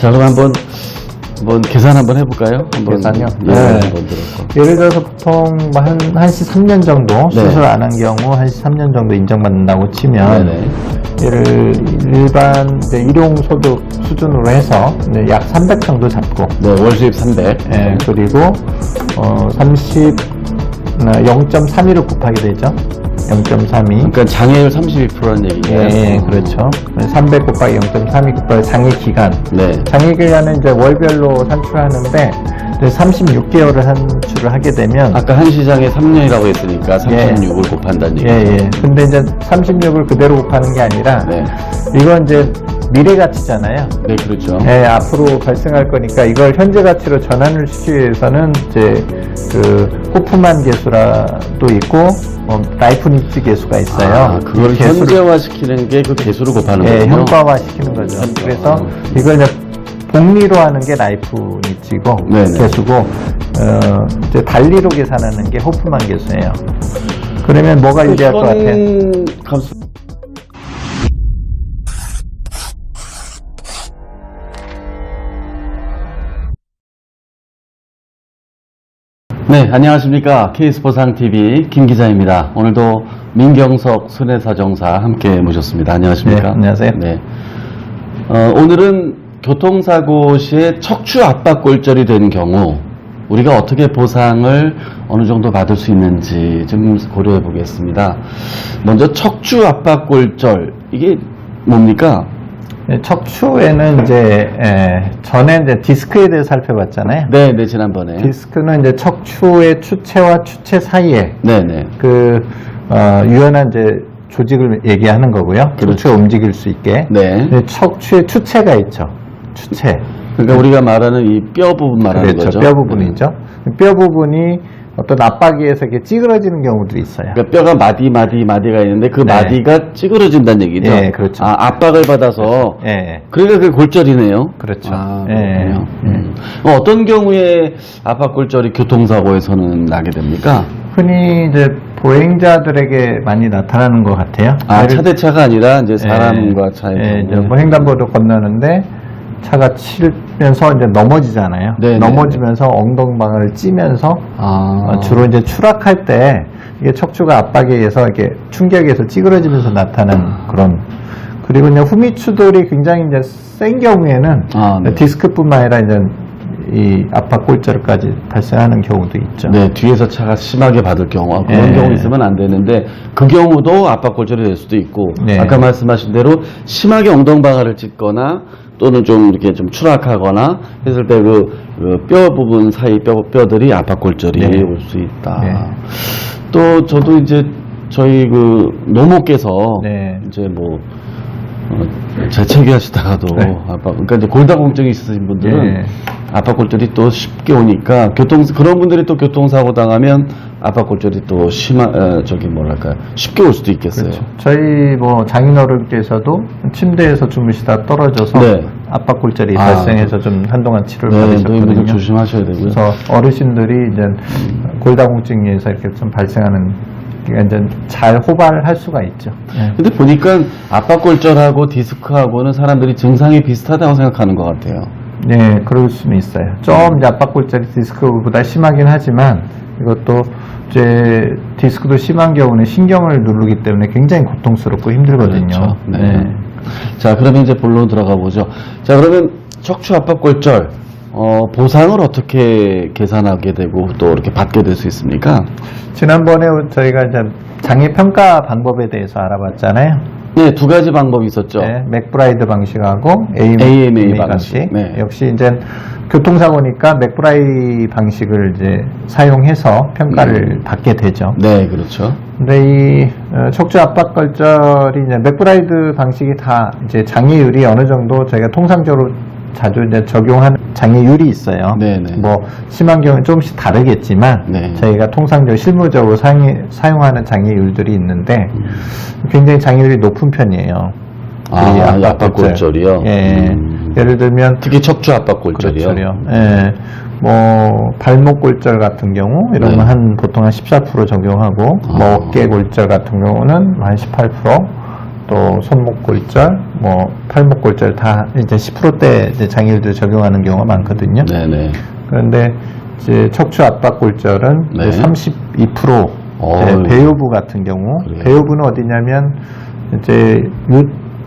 자, 그럼 한번 계산 한번 해볼까요? 계산요? 네. 네. 예를 들어서 보통 뭐 한시 3년 정도 네. 수술 안 한 경우 한시 3년 정도 인정받는다고 치면 네네. 얘를 일반 이제 일용 소득 수준으로 해서 이제 약 300 정도 잡고 네, 월 수입 300. 예, 그리고 0.32로 곱하게 되죠. 0.32. 그러니까 장애율 32%라는 얘기예요. 예, 그렇죠. 300 곱하기 0.32 곱하기 장애 기간. 네. 장애 기간은 이제 월별로 산출하는데 36개월을 산출을 하게 되면 아까 한시장에 3년이라고 했으니까 36을 곱한다는 얘기죠. 예. 근데 이제 36을 그대로 곱하는 게 아니라 네. 이건 이제 미래 가치잖아요. 네, 그렇죠. 예, 앞으로 발생할 거니까 이걸 현재 가치로 전환을 시키기 위해서는 이제 그 호프만 계수라도 있고 라이프니츠 계수가 있어요. 아, 그걸 계수를- 현재화 시키는 게 그 계수를 곱하는 예, 거군요. 현가화 시키는 거죠. 현가화. 그래서 이걸 이제 복리로 하는 게 라이프니츠고 네네. 계수고 이제 달리로 계산하는 게 호프만 계수예요. 그러면 뭐가 유리할 것 같아? 값... 네, 안녕하십니까. K스포상TV 김 기자입니다. 오늘도 민경석 손해사정사 함께 모셨습니다. 안녕하십니까. 네, 안녕하세요. 네. 오늘은 교통사고 시에 척추 압박골절이 된 경우 우리가 어떻게 보상을 어느 정도 받을 수 있는지 좀 고려해 보겠습니다. 먼저 척추 압박골절, 이게 뭡니까? 네, 척추에는 이제 전에 이제 디스크에 대해 살펴봤잖아요. 네, 지난번에. 디스크는 이제 척추의 추체와 추체 사이에 네네. 그 유연한 이제 조직을 얘기하는 거고요. 그렇죠. 척추가 움직일 수 있게. 네. 근데 척추에 추체가 있죠. 추체. 그러니까 우리가 말하는 이 뼈 부분 말하는 그렇죠. 거죠. 뼈 부분이죠. 뼈 부분이 어떤 압박에 의해서 이렇게 찌그러지는 경우도 있어요. 그러니까 뼈가 마디가 있는데 그 네. 마디가 찌그러진다는 얘기죠. 예, 그렇죠. 아, 압박을 받아서. 예. 그러니까 그게 골절이네요. 그렇죠. 아, 예. 그렇군요. 어떤 경우에 압박골절이 교통사고에서는 나게 됩니까? 흔히 이제 보행자들에게 많이 나타나는 것 같아요. 아, 예를- 차대차가 아니라 이제 사람과 예, 차의 예, 이제 경우에. 뭐 횡단보도 건너는데 차가 치면서 이제 넘어지잖아요. 네, 넘어지면서 엉덩방아를 찌면서 아, 주로 이제 추락할 때 이게 척추가 압박에 의해서 이렇게 충격에서 찌그러지면서 나타나는 그런. 그리고 이제 후미추돌이 굉장히 이제 센 경우에는 아, 네. 디스크뿐만 아니라 이제 이 압박골절까지 발생하는 경우도 있죠. 네, 뒤에서 차가 심하게 받을 경우 그런 예. 경우 있으면 안 되는데 그 경우도 압박골절이 될 수도 있고 네. 아까 말씀하신 대로 심하게 엉덩방아를 찢거나 또는 좀 이렇게 좀 추락하거나 했을 때 그 뼈 부분 사이 뼈들이 압박골절이 네. 올 수 있다. 네. 또 저도 이제 저희 그 노모께서 네. 이제 뭐 재채기 하시다가도 네. 그러니까 이제 골다공증이 있으신 분들은 네. 압박골절이 또 쉽게 오니까 그런 분들이 또 교통사고 당하면 압박골절이 또 쉽게 올 수도 있겠어요. 그렇죠. 저희 뭐 장인어른께서도 침대에서 주무시다 떨어져서 네. 압박골절이 아, 발생해서 좀 한동안 치료를 네, 받으셨거든요. 너희들 조심하셔야 되고요. 그래서 어르신들이 이제 골다공증에서 이렇게 좀 발생하는 그러니까 이제 잘 호발할 수가 있죠. 네. 근데 보니까 압박골절하고 디스크하고는 사람들이 증상이 비슷하다고 생각하는 것 같아요. 네, 그럴 수는 있어요. 좀 이제 압박골절이 디스크보다 심하긴 하지만 이것도 이제 디스크도 심한 경우는 신경을 누르기 때문에 굉장히 고통스럽고 힘들거든요. 그렇죠. 네. 자, 그러면 이제 본론 들어가 보죠. 자, 그러면 척추 압박골절 보상을 어떻게 계산하게 되고 또 이렇게 받게 될 수 있습니까? 지난번에 저희가 이제 장애 평가 방법에 대해서 알아봤잖아요. 네, 두 가지 방법이 있었죠. 네, 맥브라이드 방식하고 AMA 방식. 네. 역시 이제 교통사고니까 맥브라이드 방식을 이제 사용해서 평가를 받게 되죠. 네, 그렇죠. 근데 이 척추 압박골절이 이제 맥브라이드 방식이 다 이제 장애율이 어느 정도 저희가 통상적으로 자주 이제 적용하는 장애율이 있어요. 네네. 뭐 심한 경우는 조금씩 다르겠지만 네. 저희가 통상적으로 실무적으로 사용하는 장애율들이 있는데 굉장히 장애율이 높은 편이에요. 이 아, 압박골절이요? 예. 예를 들면 특히 척추 압박골절이요? 그렇죠. 예. 뭐 발목골절 같은 경우 이런 네. 건 보통 한 14% 적용하고 뭐 어깨골절 같은 경우는 한 18%, 또 손목골절, 뭐 팔목골절 다 이제 10%대 이제 장애율들 적용하는 경우가 많거든요. 네네. 그런데 이제 척추 압박골절은 네. 32% 어휴. 배요부 같은 경우, 그래요. 배요부는 어디냐면 이제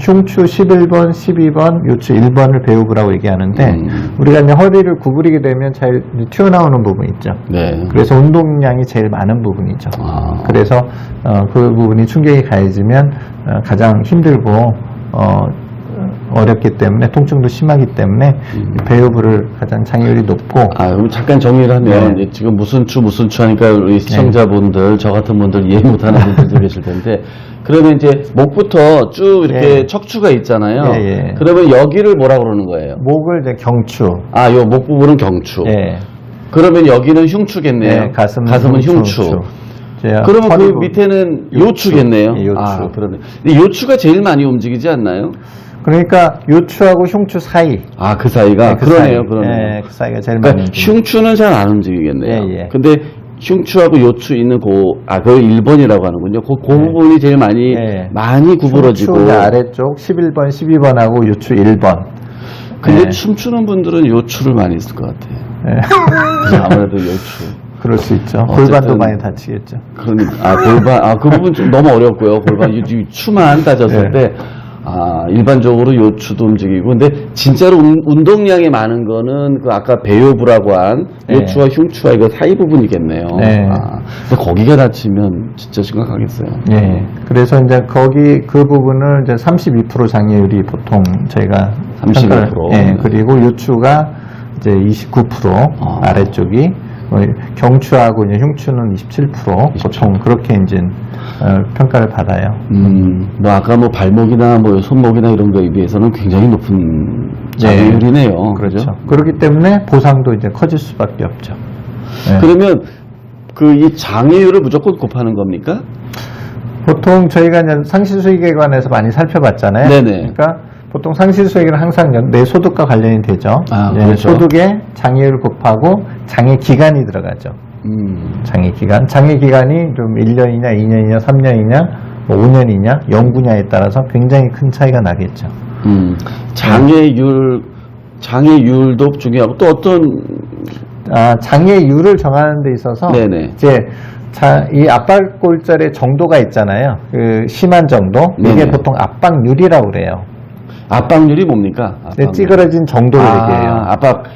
흉추 11번, 12번, 요추 1번을 배요부라고 얘기하는데 우리가 이제 허리를 구부리게 되면 잘 튀어나오는 부분 있죠. 네. 그래서 운동량이 제일 많은 부분이죠. 아. 그래서 그 부분이 충격이 가해지면 가장 힘들고 어렵기 때문에 통증도 심하기 때문에 배요부를 가장 장애율이 높고 그럼 잠깐 정리를 하면 네. 이제 지금 무슨 추 하니까 우리 시청자분들 저 같은 분들 이해 못하는 분들도 계실 텐데 그러면 이제 목부터 쭉 이렇게 예. 척추가 있잖아요. 예, 예. 그러면 여기를 뭐라 그러는 거예요? 목을 이제 경추, 요 목 부분은 경추. 예, 그러면 여기는 흉추겠네요. 예, 가슴은 흉추. 이제 그러면 그 허리 부분, 밑에는 요추. 요추겠네요. 예, 요추. 그러네. 근데 요추가 제일 많이 움직이지 않나요? 그러니까 요추하고 흉추 사이. 그 사이가 그 그러네요. 사이. 그러네요. 예, 그 사이가 제일 그러니까 많이 움직여요. 흉추는 잘 안 움직이겠네요. 예, 예. 근데 흉추하고 요추 있는 그걸 1번이라고 하는군요. 그 부분이 제일 많이 예. 많이 구부러지고. 흉추 아래쪽 11번, 12번하고 요추 1번. 근데 예. 춤추는 분들은 요추를 많이 쓸 것 같아요. 예. 그래서 아무래도 요추. 그럴 수 있죠. 어쨌든- 골반도 많이 다치겠죠. 그러니까 골반 그 부분 좀 너무 어렵고요. 골반 이 추만 따졌을 네. 때 일반적으로 요추도 움직이고 근데 진짜로 운동량이 많은 거는 그 아까 배요부라고 한 네. 요추와 흉추와 이거 사이 부분이겠네요. 네. 근데 거기가 다치면 진짜 심각하겠어요. 예. 그래서 이제 그 부분을 이제 32% 장애율이 보통 저희가 32%. 예. 그리고 요추가 이제 29% 아래쪽이 경추하고 이제 흉추는 27% 보통 그렇게 이제 평가를 받아요. 아까 발목이나 손목이나 이런 거에 비해서는 굉장히 높은 장애율이네요. 그렇죠. 그렇기 때문에 보상도 이제 커질 수밖에 없죠. 예. 그러면 이 장애율을 무조건 곱하는 겁니까? 보통 저희가 이제 상실수익에 관해서 많이 살펴봤잖아요. 네네. 그러니까 보통 상실수익은 항상 내 소득과 관련이 되죠. 그렇죠. 소득에 장애율 곱하고 장애 기간이 들어가죠. 장애 기간. 장애 기간이 좀 1년이냐, 2년이냐, 3년이냐, 5년이냐, 연구냐에 따라서 굉장히 큰 차이가 나겠죠. 장애율도 중요하고 또 어떤 장애율을 정하는 데 있어서 네네. 이제 이 압박골절의 정도가 있잖아요. 그 심한 정도. 이게 네네. 보통 압박률이라고 그래요. 압박률이 뭡니까? 네, 찌그러진 정도를 얘기해요.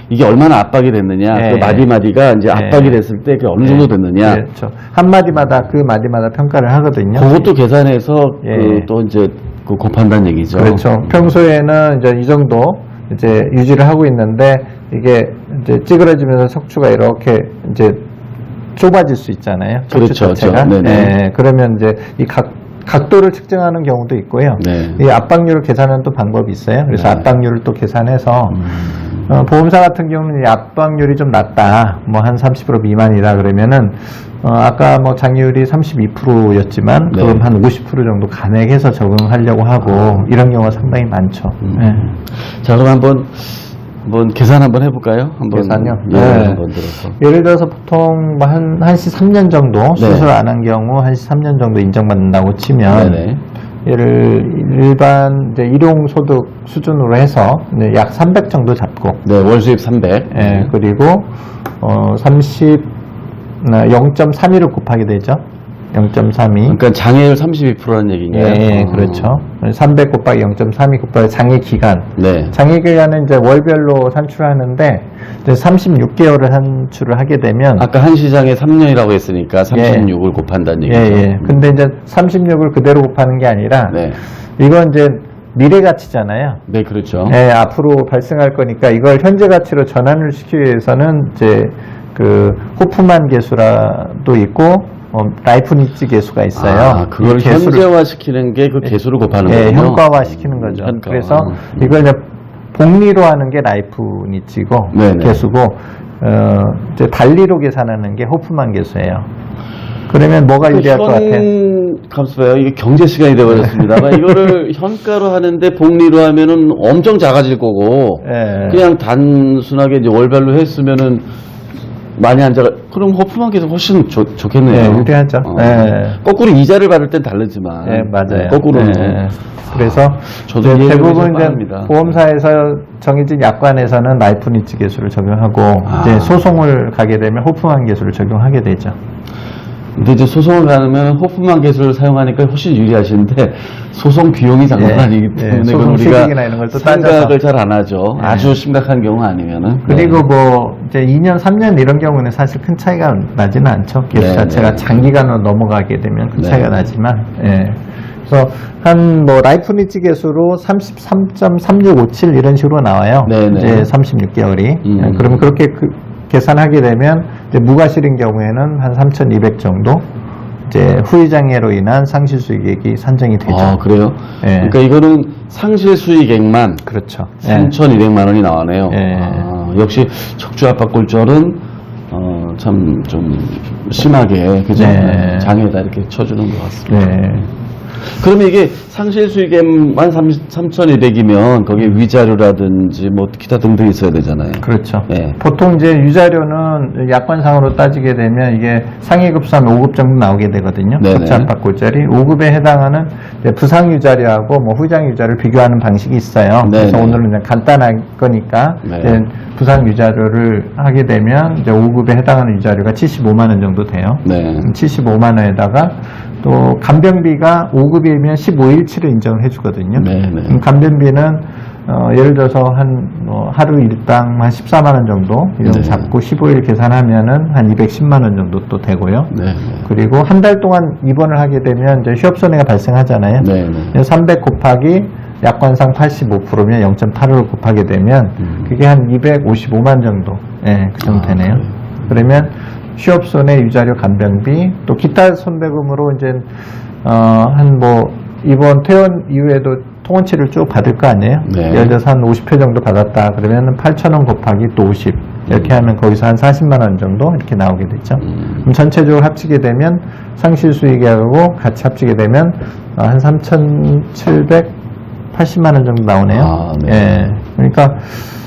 이게 얼마나 압박이 됐느냐. 네. 그 마디마디가 이제 압박이 됐을 때 그게 어느 정도 됐느냐. 그렇죠. 한 마디마다 그 마디마다 평가를 하거든요. 그것도 계산해서 예. 또 이제 곱한다는 얘기죠. 그렇죠. 평소에는 이제 이 정도 이제 유지를 하고 있는데 이게 이제 찌그러지면서 척추가 이렇게 이제 좁아질 수 있잖아요. 척추 그렇죠, 자체가. 그렇죠. 네네. 예, 그러면 이제 이 각도를 측정하는 경우도 있고요. 네. 이 압박률을 계산하는 또 방법이 있어요. 그래서 네. 압박률을 또 계산해서 보험사 같은 경우는 이 압박률이 좀 낮다, 뭐 한 30% 미만이다 그러면은 아까 뭐 장애율이 32%였지만 네. 그럼 한 50% 정도 감액해서 적용하려고 하고 이런 경우가 상당히 많죠. 네. 자, 그럼 한번 계산 한번 해볼까요? 계산요? 예, 네. 한번 들어서. 예를 들어서 보통 뭐 한시 3년 정도 네. 수술 안 한 경우 한시 3년 정도 인정받는다고 치면 네네. 일반 이제 일용 소득 수준으로 해서 이제 약 300 정도 잡고 네, 월 수입 300. 예, 그리고 0.32를 곱하게 되죠. 0.32. 그러니까 장애율 32%라는 얘기인가요? 예, 그렇죠. 300 곱하기 0.32 곱하기 장애 기간. 네. 장애 기간은 이제 월별로 산출하는데 이제 36개월을 산출을 하게 되면 아까 한 시장에 3년이라고 했으니까 36을 곱한다는 얘기죠. 예. 근데 이제 36을 그대로 곱하는 게 아니라 네. 이건 이제 미래 가치잖아요. 네, 그렇죠. 예, 앞으로 발생할 거니까 이걸 현재 가치로 전환을 시키기 위해서는 이제 그 호프만 계수라도 있고 라이프니츠 계수가 있어요. 그걸 이 계수를- 현재화 시키는 게 그 계수를 곱하는 예, 거군요. 현가화 시키는 거죠. 현가화. 그래서 이걸 이제 복리로 하는 게 라이프니츠고 네네. 계수고 이제 달리로 계산하는 게 호프만 계수예요. 그러면 뭐가 유리할 것 같아? 감수봐요. 이게 경제 시간이 되어버렸습니다만 이거를 현가로 하는데 복리로 하면은 엄청 작아질 거고 예. 그냥 단순하게 이제 월별로 했으면은 많이 앉아. 그럼 호프만 계속 훨씬 좋겠네요. 네, 유리하죠. 네. 거꾸로 이자를 받을 땐 다르지만. 네, 맞아요. 거꾸로는. 네. 그래서 저도 이제 이해가 대부분 좀 이제 빠릅니다. 보험사에서 정해진 약관에서는 라이프니츠 계수를 적용하고 이제 소송을 가게 되면 호프만 계수를 적용하게 되죠. 근데 이제 소송을 가면 호프만 계수를 사용하니까 훨씬 유리하신데 소송 비용이 장난 네. 아니기 네, 때문에 소송 우리가 수익이나 이런 걸또 생각을 잘 안 하죠. 네. 아주 심각한 경우 아니면은. 그리고 뭐 이제 2년, 3년 이런 경우는 사실 큰 차이가 나지는 않죠. 계수 네, 자체가 네. 장기간으로 넘어가게 되면 큰 네. 차이가 나지만, 예. 그래서 한 뭐 라이프니츠 계수로 33.3657 이런 식으로 나와요. 네, 네. 이제 36개월이. 그러면 그렇게 계산하게 되면 이제 무과실인 경우에는 한 3,200 정도. 이제 후유장애로 인한 상실 수익액이 산정이 되죠. 아, 그래요? 예. 그러니까 이거는 상실 수익액만 그렇죠. 3,200만 원이 나오네요. 예. 아, 역시 척추 압박 골절은 참 좀 심하게 그죠? 네. 장애다 이렇게 쳐주는 것 같습니다. 네. 그러면 이게 상실 수익액만 3,200이면 거기에 위자료라든지 뭐 기타 등등 있어야 되잖아요. 그렇죠. 네. 보통 이제 유자료는 약관상으로 따지게 되면 이게 상위급산 5급 정도 나오게 되거든요. 네네. 척추 압박 골절이 5급에 해당하는 이제 부상 유자료하고 뭐 후장 유자료를 비교하는 방식이 있어요. 그래서 네네. 오늘은 그냥 간단한 거니까 네. 이제 부상 유자료를 하게 되면 이제 5급에 해당하는 유자료가 75만 원 정도 돼요. 네. 75만 원에다가 또 간병비가 5급이면 15일치를 인정을 해주거든요. 네네. 간병비는 예를 들어서 하루 일당 한 14만 원 정도 이런 네. 잡고 15일 계산하면은 한 210만 원 정도 또 되고요. 네. 그리고 한 달 동안 입원을 하게 되면 이제 휴업 손해가 발생하잖아요. 네. 300 곱하기 약관상 85%면 0.85를 곱하게 되면 그게 한 255만 정도, 예, 그 정도 되네요. 그러면 휴업손해, 유자료, 간병비, 또 기타 손배금으로 이제 한 뭐 입원 퇴원 이후에도 통원치를 쭉 받을 거 아니에요? 네. 예를 들어서 한 50회 정도 받았다 그러면 8,000원 곱하기 또 50 이렇게 하면 거기서 한 40만 원 정도 이렇게 나오게 되죠. 그럼 전체적으로 합치게 되면 상실 수익액하고 같이 합치게 되면 한 3,780만 원 정도 나오네요. 아, 네. 예. 그러니까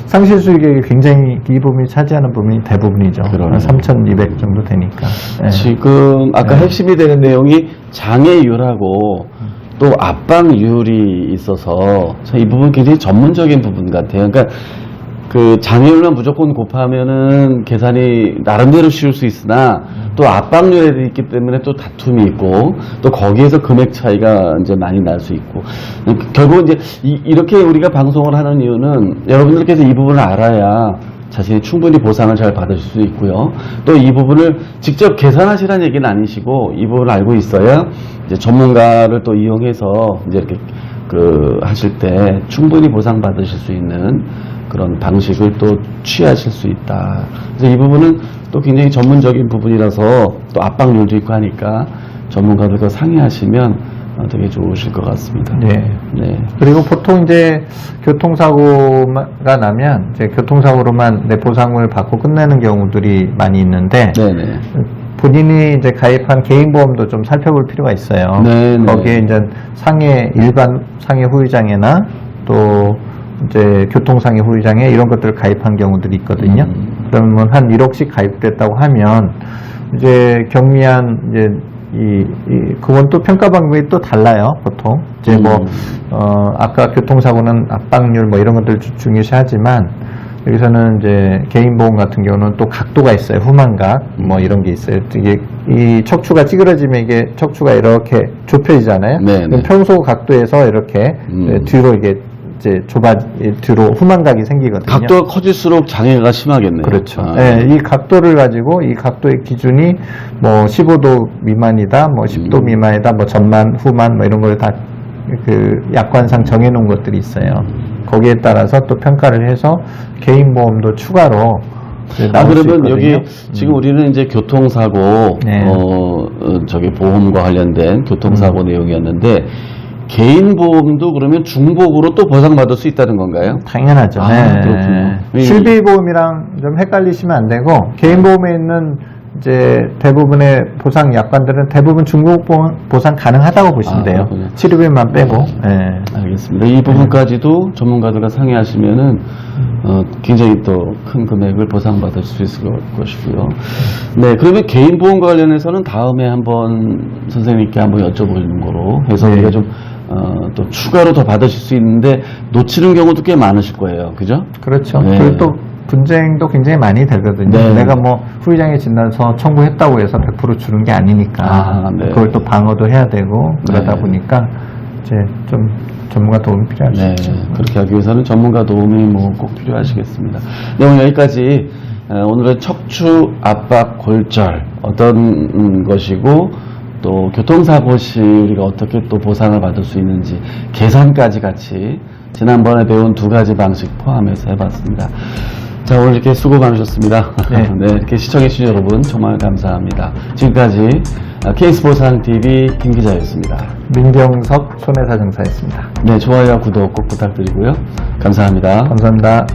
상실 수익액이 굉장히 이 부분이 차지하는 부분이 대부분이죠. 그러네요. 한 3,200 정도 되니까. 예. 지금 아까 네. 핵심이 되는 내용이 장애율하고 또 압박률이 있어서 이 부분 굉장히 전문적인 부분 같아요. 그러니까 그 장애율만 무조건 곱하면은 계산이 나름대로 쉬울 수 있으나 또 압박률에 있기 때문에 또 다툼이 있고 또 거기에서 금액 차이가 이제 많이 날 수 있고 결국 이제 이렇게 우리가 방송을 하는 이유는 여러분들께서 이 부분을 알아야 자신이 충분히 보상을 잘 받으실 수 있고요. 또 이 부분을 직접 계산하시라는 얘기는 아니시고 이 부분을 알고 있어야 이제 전문가를 또 이용해서 이제 이렇게 하실 때 충분히 보상받으실 수 있는 그런 방식을 또 취하실 수 있다. 그래서 이 부분은 또 굉장히 전문적인 부분이라서 또 압박률도 있고 하니까 전문가들과 상의하시면 되게 좋으실 것 같습니다. 네. 네. 그리고 보통 이제 교통사고가 나면 이제 교통사고로만 내 보상을 받고 끝내는 경우들이 많이 있는데 네네. 본인이 이제 가입한 개인보험도 좀 살펴볼 필요가 있어요. 네네. 거기에 이제 일반 상해 후유장애나 또 이제 교통상해 후유장애 이런 것들을 가입한 경우들이 있거든요. 그러면 한 1억씩 가입됐다고 하면 이제 경미한 이제 그건 또 평가 방법이 또 달라요, 보통. 이제 아까 교통사고는 압박률 뭐 이런 것들 중요시하지만, 여기서는 이제 개인보험 같은 경우는 또 각도가 있어요. 후만각, 뭐 이런 게 있어요. 이게 이 척추가 찌그러지면 이게 척추가 이렇게 좁혀지잖아요. 네네. 그럼 평소 각도에서 이렇게 뒤로 이게 이제 뒤로 후만각이 생기거든요. 각도가 커질수록 장애가 심하겠네요. 그렇죠. 아. 네, 이 각도를 가지고 이 각도의 기준이 뭐 15도 미만이다, 뭐 10도 미만이다, 뭐 전만, 후만 뭐 이런 걸 다 그 약관상 정해놓은 것들이 있어요. 거기에 따라서 또 평가를 해서 개인 보험도 추가로 나올 수 그러면 있거든요. 여기 지금 우리는 이제 교통사고 네. 저기 보험과 관련된 교통사고 내용이었는데 개인 보험도 그러면 중복으로 또 보상받을 수 있다는 건가요? 당연하죠. 아, 그렇군요. 실비보험이랑 좀 헷갈리시면 안 되고 개인 보험에 있는 이제 대부분의 보상 약관들은 대부분 중복 보상 가능하다고 보시면 돼요. 그렇군요. 치료비만 빼고. 네. 알겠습니다. 이 부분까지도 전문가들과 상의하시면은 굉장히 또 큰 금액을 보상받을 수 있을 것이고요. 네, 그러면 개인 보험과 관련해서는 다음에 한번 선생님께 한번 여쭤보는 거로 해서 네. 우리가 좀 또 추가로 더 받으실 수 있는데 놓치는 경우도 꽤 많으실 거예요. 그죠? 그렇죠. 네. 그리고 또 분쟁도 굉장히 많이 되거든요. 네. 내가 뭐 후의장애 진단서 청구했다고 해서 100% 주는 게 아니니까 아, 네. 그걸 또 방어도 해야 되고 그러다 네. 보니까 이제 좀 전문가 도움이 필요할 수 네, 있죠. 그렇게 하기 위해서는 전문가 도움이 뭐 꼭 필요하시겠습니다. 네, 오늘 여기까지 오늘은 척추 압박 골절 어떤 것이고 또 교통사고 시 우리가 어떻게 또 보상을 받을 수 있는지 계산까지 같이 지난번에 배운 두 가지 방식 포함해서 해봤습니다. 자, 오늘 이렇게 수고 많으셨습니다. 네. 네, 이렇게 시청해주신 여러분 정말 감사합니다. 지금까지 케이스보상TV 김 기자였습니다. 민경석 손해사정사였습니다. 네, 좋아요와 구독 꼭 부탁드리고요. 감사합니다. 감사합니다.